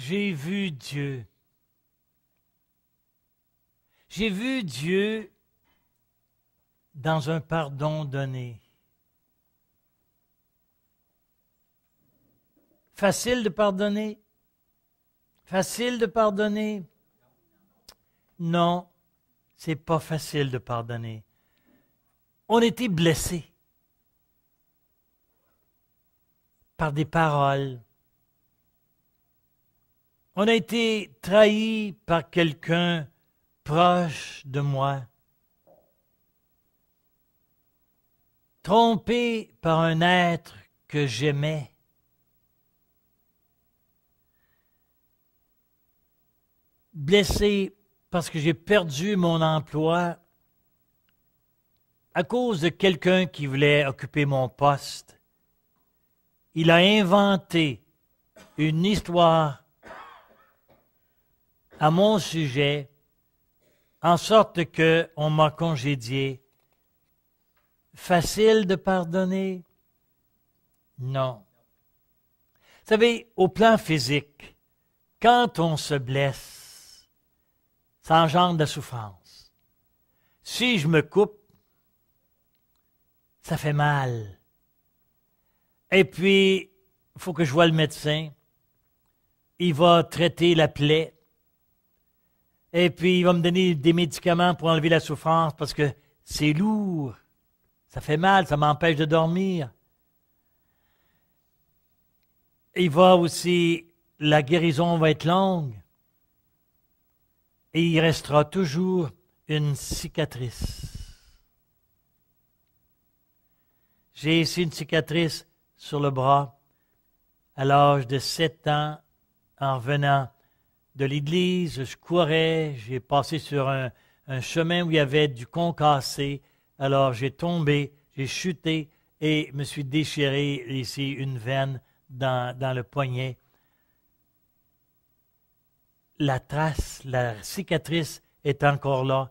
j'ai vu Dieu. J'ai vu Dieu dans un pardon donné. Facile de pardonner? Facile de pardonner? Non, c'est pas facile de pardonner. On était blessés par des paroles. On a été trahis par quelqu'un proche de moi. Trompé par un être que j'aimais. Blessé parce que j'ai perdu mon emploi à cause de quelqu'un qui voulait occuper mon poste. Il a inventé une histoire à mon sujet, en sorte qu'on m'a congédié. Facile de pardonner? Non. Vous savez, au plan physique, quand on se blesse, ça engendre de la souffrance. Si je me coupe, ça fait mal. Et puis, il faut que je voie le médecin. Il va traiter la plaie. Et puis, il va me donner des médicaments pour enlever la souffrance parce que c'est lourd. Ça fait mal, ça m'empêche de dormir. Il va aussi, la guérison va être longue. Et il restera toujours une cicatrice. J'ai ici une cicatrice sur le bras à l'âge de 7 ans en revenant de l'église. Je courais, j'ai passé sur un chemin où il y avait du concassé. Alors j'ai tombé, j'ai chuté et me suis déchiré ici une veine dans le poignet. La trace, la cicatrice est encore là,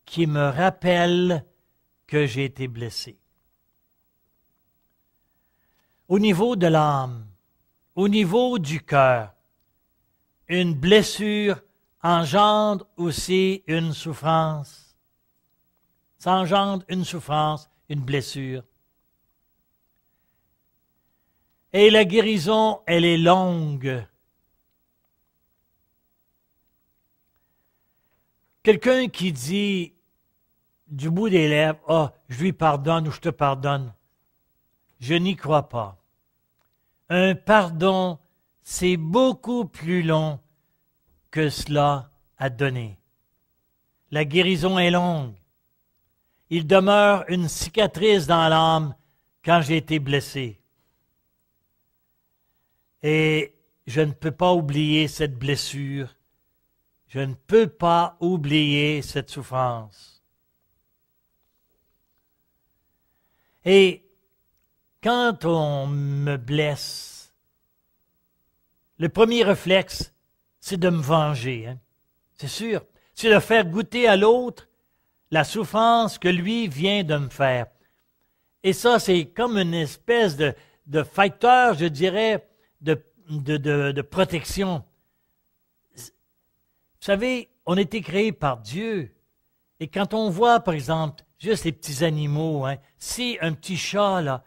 qui me rappelle que j'ai été blessé. Au niveau de l'âme, au niveau du cœur, une blessure engendre aussi une souffrance. Ça engendre une souffrance, une blessure. Et la guérison, elle est longue. Quelqu'un qui dit du bout des lèvres, « Ah, je lui pardonne ou je te pardonne », je n'y crois pas. Un pardon, c'est beaucoup plus long que cela à donner. La guérison est longue. Il demeure une cicatrice dans l'âme quand j'ai été blessé. Et je ne peux pas oublier cette blessure. Je ne peux pas oublier cette souffrance. Et quand on me blesse, le premier réflexe, c'est de me venger. Hein? C'est sûr. C'est de faire goûter à l'autre la souffrance que lui vient de me faire. Et ça, c'est comme une espèce de facteur, je dirais, de protection. Vous savez, on a été créé par Dieu. Et quand on voit, par exemple, juste les petits animaux, hein, si un petit chat, là,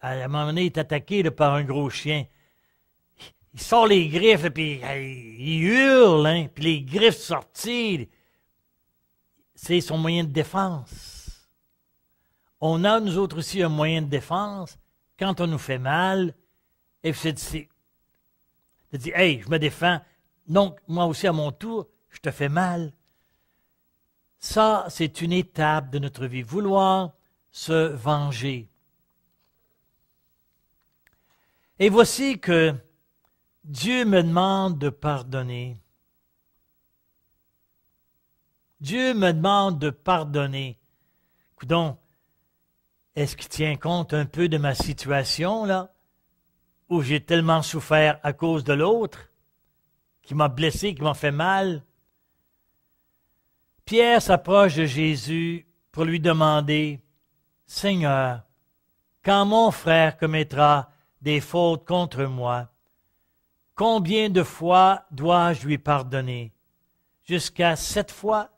à un moment donné, est attaqué là, par un gros chien, il sort les griffes, puis il hurle, hein, puis les griffes sorties, c'est son moyen de défense. On a, nous autres aussi, un moyen de défense quand on nous fait mal, et c'est de dire, « Hey, je me défends, donc moi aussi à mon tour, je te fais mal. » Ça, c'est une étape de notre vie, vouloir se venger. Et voici que Dieu me demande de pardonner. Dieu me demande de pardonner. Coudonc, est-ce qu'il tient compte un peu de ma situation, là, où j'ai tellement souffert à cause de l'autre, qui m'a blessé, qui m'a fait mal? Pierre s'approche de Jésus pour lui demander, « Seigneur, quand mon frère commettra des fautes contre moi, combien de fois dois-je lui pardonner? Jusqu'à 7 fois?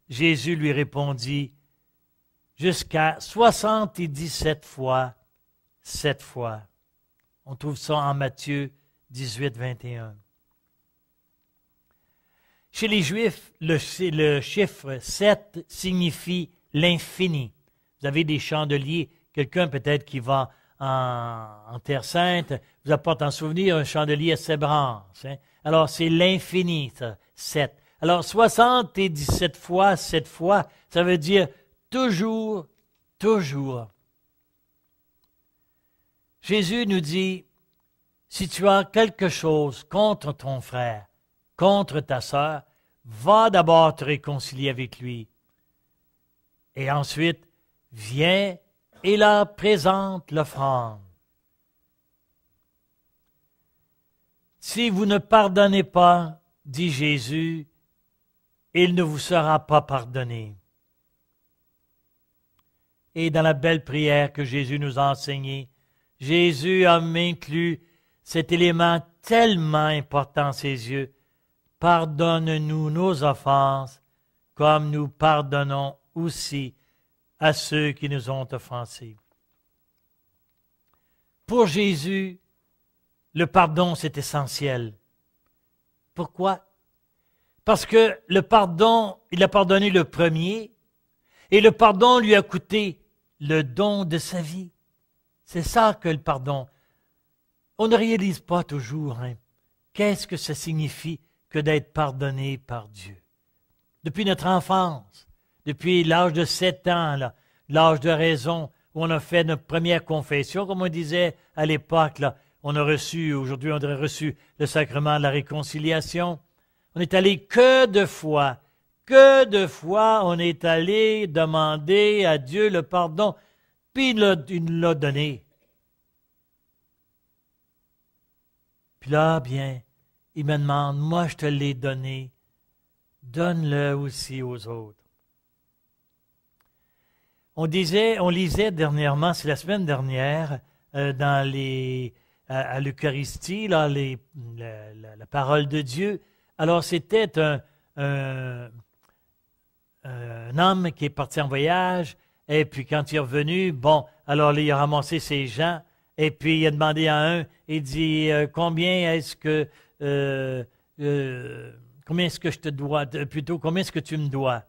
Jésus lui répondit, jusqu'à 77 fois, 7 fois. On trouve ça en Matthieu 18, 21. Chez les Juifs, le chiffre 7 signifie l'infini. Vous avez des chandeliers, quelqu'un peut-être qui va en Terre Sainte, vous apporte en souvenir un chandelier à 7 branches. Hein? Alors, c'est l'infini, ça, 7. Alors, 77 fois, 7 fois, ça veut dire toujours, toujours. Jésus nous dit, si tu as quelque chose contre ton frère, contre ta sœur, va d'abord te réconcilier avec lui. Et ensuite, viens et leur présente l'offrande. Si vous ne pardonnez pas, dit Jésus, il ne vous sera pas pardonné. Et dans la belle prière que Jésus nous a enseignée, Jésus a inclus cet élément tellement important à ses yeux. Pardonne-nous nos offenses, comme nous pardonnons aussi à ceux qui nous ont offensés. Pour Jésus, le pardon, c'est essentiel. Pourquoi? Parce que le pardon, il a pardonné le premier, et le pardon lui a coûté le don de sa vie. C'est ça que le pardon. On ne réalise pas toujours, hein, qu'est-ce que ça signifie que d'être pardonné par Dieu. Depuis notre enfance, depuis l'âge de 7 ans, là, l'âge de raison, où on a fait notre première confession, comme on disait à l'époque, là, aujourd'hui on aurait reçu le sacrement de la réconciliation. On est allé que de fois on est allé demander à Dieu le pardon, puis il nous l'a donné. Puis là, bien, il me demande, moi je te l'ai donné, donne-le aussi aux autres. On lisait dernièrement, c'est la semaine dernière, à l'Eucharistie, là, la parole de Dieu. Alors c'était un homme qui est parti en voyage, et puis quand il est revenu, bon, alors il a ramassé ses gens, et puis il a demandé à un, il dit, combien est-ce que je te dois, plutôt, combien est-ce que tu me dois?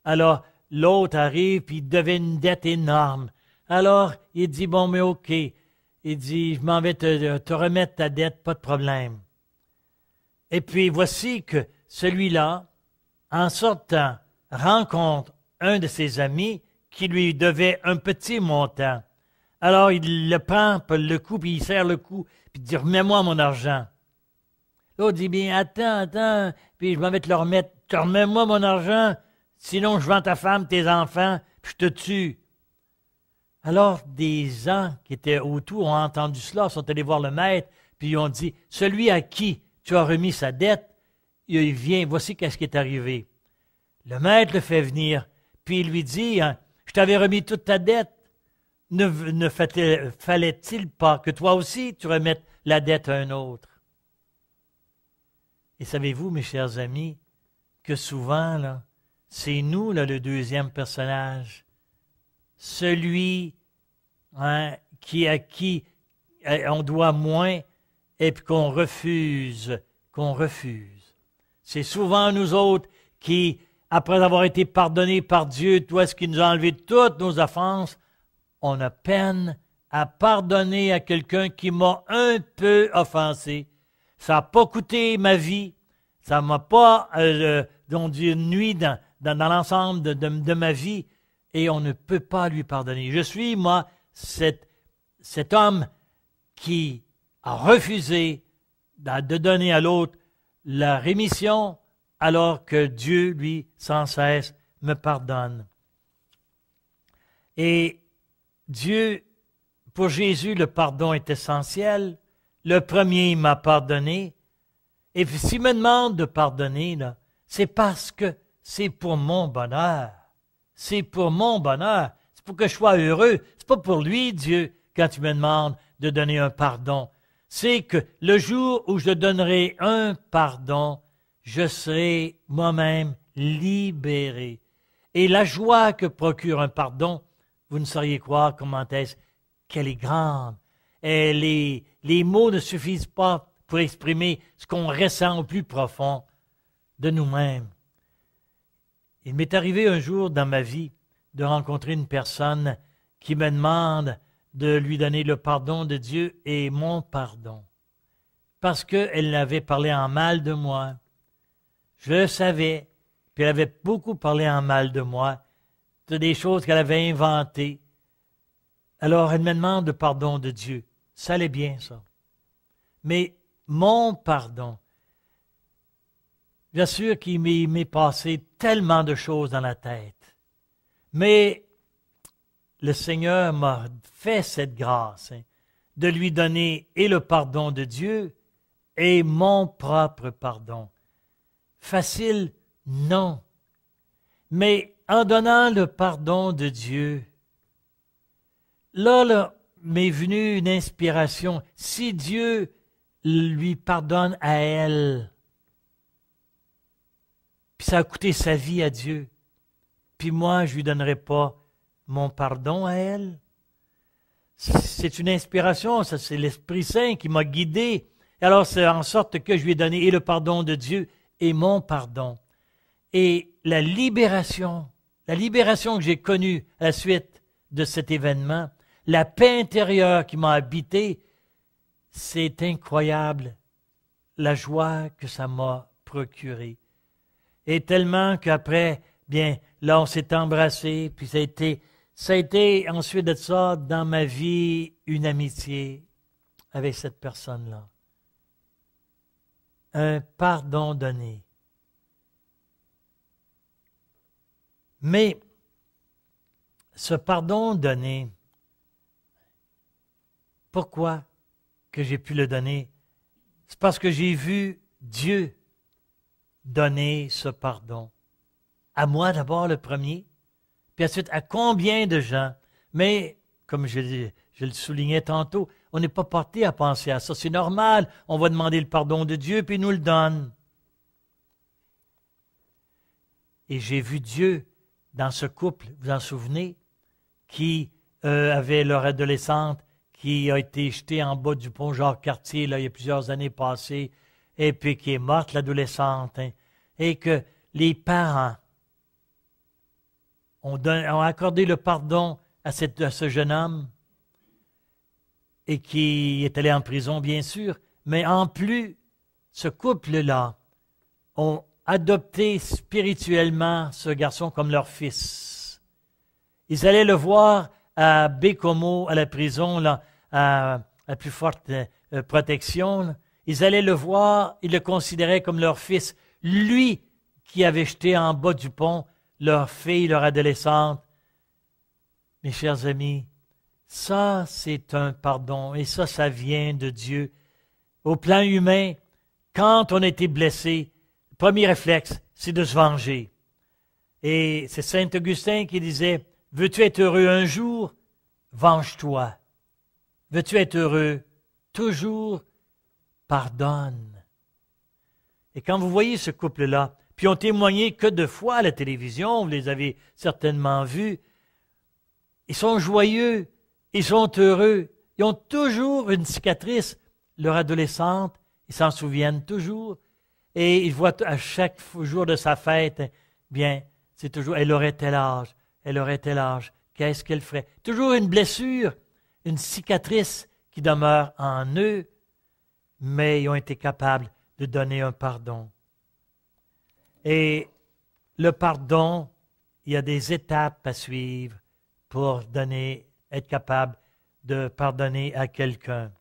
Alors, l'autre arrive, puis il devait une dette énorme. Alors, il dit, bon, mais OK. Il dit, je m'en vais te remettre ta dette, pas de problème. Et puis, voici que celui-là, en sortant, rencontre un de ses amis qui lui devait un petit montant. Alors, il le prend par le cou, puis il serre le cou, puis il dit, remets-moi mon argent. L'autre dit, bien, attends, puis je m'en vais te le remettre. Remets-moi mon argent, sinon je vends ta femme, tes enfants, puis je te tue. Alors, des gens qui étaient autour ont entendu cela, sont allés voir le maître, puis ils ont dit, celui à qui tu as remis sa dette, il vient, voici qu'est-ce qui est arrivé. Le maître le fait venir, puis il lui dit, hein, je t'avais remis toute ta dette, ne fallait-il pas que toi aussi tu remettes la dette à un autre? Et savez-vous, mes chers amis, que souvent, là, c'est nous, là, le deuxième personnage, celui à qui on doit moins et puis qu'on refuse. C'est souvent nous autres qui, après avoir été pardonnés par Dieu, toi, ce qui nous a enlevé toutes nos offenses, on a peine à pardonner à quelqu'un qui m'a un peu offensé. Ça n'a pas coûté ma vie, ça ne m'a pas nuit dans l'ensemble de ma vie, et on ne peut pas lui pardonner. Je suis, moi, cet homme qui a refusé de donner à l'autre la rémission, alors que Dieu, lui, sans cesse, me pardonne. Et Dieu, pour Jésus, le pardon est essentiel. Le premier m'a pardonné. Et puis, s'il me demande de pardonner, là, c'est parce que c'est pour mon bonheur. C'est pour mon bonheur. C'est pour que je sois heureux. C'est pas pour lui, Dieu, quand tu me demandes de donner un pardon. c'est que le jour où je donnerai un pardon, je serai moi-même libéré. Et la joie que procure un pardon, vous ne sauriez croire comment est-ce qu'elle est grande. Et les mots ne suffisent pas pour exprimer ce qu'on ressent au plus profond de nous-mêmes. Il m'est arrivé un jour dans ma vie de rencontrer une personne qui me demande de lui donner le pardon de Dieu et mon pardon, parce qu'elle avait parlé en mal de moi. Je le savais, puis elle avait beaucoup parlé en mal de moi, de des choses qu'elle avait inventées. Alors elle me demande le pardon de Dieu. Ça allait bien, ça. Mais mon pardon, bien sûr qu'il m'est passé tellement de choses dans la tête, mais le Seigneur m'a fait cette grâce de lui donner et le pardon de Dieu et mon propre pardon. Facile, non. Mais en donnant le pardon de Dieu, là m'est venue une inspiration. Si Dieu lui pardonne à elle, puis ça a coûté sa vie à Dieu, puis moi, je ne lui donnerai pas mon pardon à elle. C'est une inspiration, ça c'est l'Esprit Saint qui m'a guidé. Alors c'est en sorte que je lui ai donné et le pardon de Dieu et mon pardon. Et la libération que j'ai connue à la suite de cet événement, la paix intérieure qui m'a habité, c'est incroyable, la joie que ça m'a procuré. Et tellement qu'après, bien, là on s'est embrassé, puis ça a été ensuite de ça, dans ma vie, une amitié avec cette personne-là. Un pardon donné. Mais ce pardon donné, pourquoi que j'ai pu le donner? C'est parce que j'ai vu Dieu donner ce pardon. À moi d'abord le premier, puis ensuite à combien de gens. Mais, comme je le soulignais tantôt, on n'est pas porté à penser à ça. C'est normal, on va demander le pardon de Dieu, puis il nous le donne. Et j'ai vu Dieu dans ce couple, vous vous en souvenez, qui avait leur adolescente qui a été jetée en bas du pont Jacques-Cartier, là, il y a plusieurs années passées, et puis qui est morte, l'adolescente, et que les parents ont accordé le pardon à ce jeune homme, et qui est allé en prison, bien sûr, mais en plus, ce couple-là ont adopté spirituellement ce garçon comme leur fils. Ils allaient le voir à Bécomo, à la prison, là, à la plus forte protection. Là. Ils allaient le voir, ils le considéraient comme leur fils. Lui qui avait jeté en bas du pont leur fille, leur adolescente. Mes chers amis, ça, c'est un pardon, et ça vient de Dieu. Au plan humain, quand on a été blessé, le premier réflexe, c'est de se venger. Et c'est Saint Augustin qui disait, « Veux-tu être heureux un jour? Venge-toi. Veux-tu être heureux? Toujours pardonne. » Et quand vous voyez ce couple-là, puis ils ont témoigné que 2 fois à la télévision, vous les avez certainement vus, ils sont joyeux, ils sont heureux, ils ont toujours une cicatrice. Leur adolescente, ils s'en souviennent toujours, et ils voient à chaque jour de sa fête, bien, c'est toujours, elle aurait tel âge, qu'est-ce qu'elle ferait? Toujours une blessure, une cicatrice qui demeure en eux, mais ils ont été capables de donner un pardon. Et le pardon, il y a des étapes à suivre pour être capable de pardonner à quelqu'un.